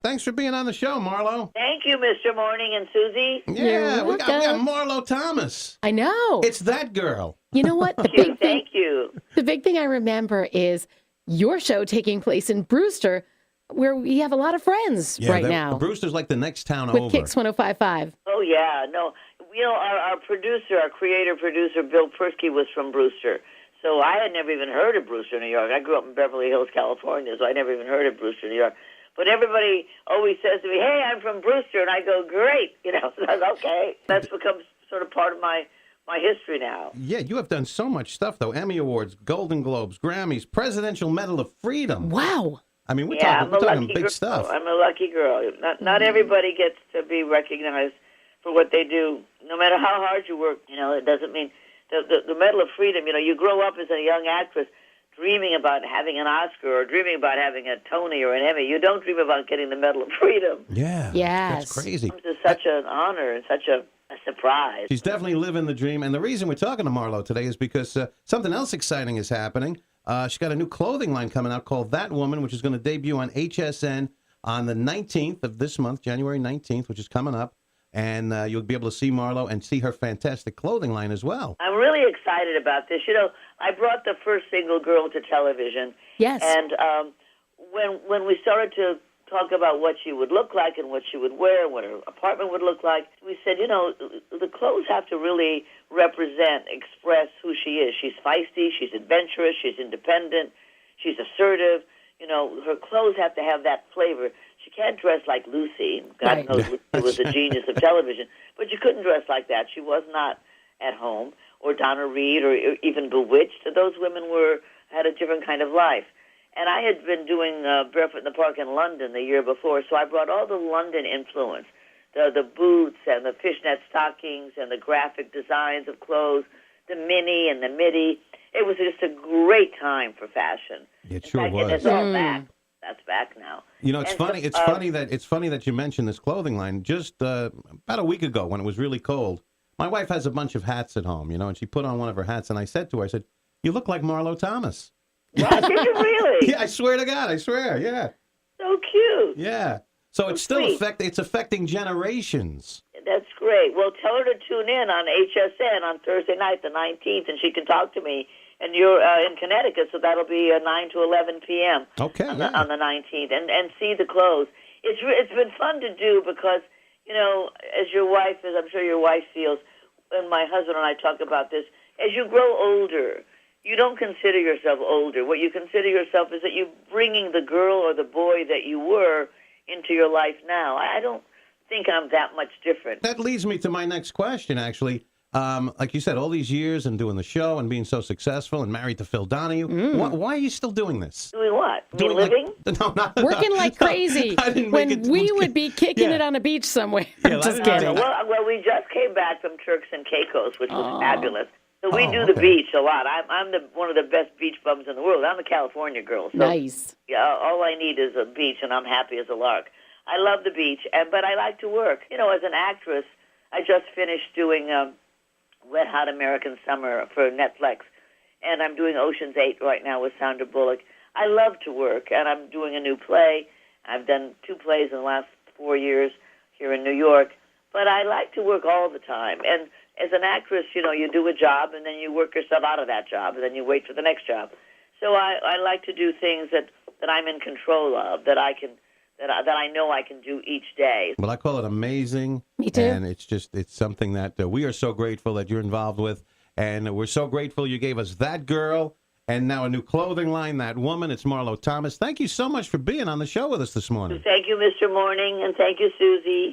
Thanks for being on the show, Marlo. Thank you, Mr. Morning and Suzy. Yeah, we got Marlo Thomas. I know. It's that girl. You know what? Thank you. The big thing I remember is your show taking place in Brewster, where we have a lot of friends right now. Brewster's like the next town with over. Kicks 105.5. Oh, yeah. No, you know, our producer, our creator-producer, Bill Persky, was from Brewster. So I had never even heard of Brewster, New York. I grew up in Beverly Hills, California, so I never even heard of Brewster, New York. But everybody always says to me, hey, I'm from Brewster. And I go, great. You know, so that's okay. That's become sort of part of my history now. Yeah, you have done so much stuff, though. Emmy Awards, Golden Globes, Grammys, Presidential Medal of Freedom. Wow. I mean, we're talking big stuff. I'm a lucky girl. Not everybody gets to be recognized for what they do. No matter how hard you work, you know, it doesn't mean the Medal of Freedom. You know, you grow up as a young actress dreaming about having an Oscar or dreaming about having a Tony or an Emmy. You don't dream about getting the Medal of Freedom. Yeah. Yes. That's crazy. It's such an honor and such a surprise. She's definitely living the dream. And the reason we're talking to Marlo today is because something else exciting is happening. She's got a new clothing line coming out called That Woman, which is going to debut on HSN on the 19th of this month, January 19th, which is coming up. And you'll be able to see Marlo and see her fantastic clothing line as well. I'm really excited about this. You know, I brought the first single girl to television. Yes. And when we started to talk about what she would look like and what she would wear, what her apartment would look like, we said, you know, the clothes have to really express who she is. She's feisty, she's adventurous, she's independent, she's assertive. You know, her clothes have to have that flavor. She can't dress like Lucy. God knows Lucy was a genius of television. But you couldn't dress like that. She was not at home. Or Donna Reed or even Bewitched. Those women had a different kind of life. And I had been doing Barefoot in the Park in London the year before, so I brought all the London influence, the boots and the fishnet stockings and the graphic designs of clothes, the mini and the midi. It was just a great time for fashion. It sure was. And it's all back. That's back now. You know, it's funny. It's funny that you mentioned this clothing line. Just about a week ago, when it was really cold, my wife has a bunch of hats at home. You know, and she put on one of her hats, and I said to her, "I said, you look like Marlo Thomas." What? Did you really? Yeah, I swear to God, I swear. Yeah. So cute. Yeah. So it's still affecting generations. That's great. Well, tell her to tune in on HSN on Thursday night, the 19th, and she can talk to me. And you're in Connecticut, so that'll be 9 to 11 p.m. Okay, on the 19th, and see the clothes. It's been fun to do because, you know, as your wife, as I'm sure your wife feels, and my husband and I talk about this, as you grow older, you don't consider yourself older. What you consider yourself is that you're bringing the girl or the boy that you were into your life now. I don't think I'm that much different. That leads me to my next question, actually. Like you said, all these years and doing the show and being so successful and married to Phil Donahue, why are you still doing this? Doing what? Living? No, not working like crazy. When we would be kicking it on a beach somewhere. Just kidding. Well, we just came back from Turks and Caicos, which was fabulous. So we do the beach a lot. I'm one of the best beach bums in the world. I'm a California girl. So, nice. Yeah, all I need is a beach, and I'm happy as a lark. I love the beach, but I like to work. You know, as an actress, I just finished doing Wet Hot American Summer for Netflix, and I'm doing Ocean's 8 right now with Sandra Bullock. I love to work, and I'm doing a new play. I've done 2 plays in the last 4 years here in New York, but I like to work all the time. And as an actress, you know, you do a job, and then you work yourself out of that job, and then you wait for the next job. So I like to do things that I'm in control of, that I know I can do each day. Well, I call it amazing. Me too. And it's something that we are so grateful that you're involved with. And we're so grateful you gave us That Girl and now a new clothing line, That Woman. It's Marlo Thomas. Thank you so much for being on the show with us this morning. Thank you, Mr. Morning, and thank you, Suzy.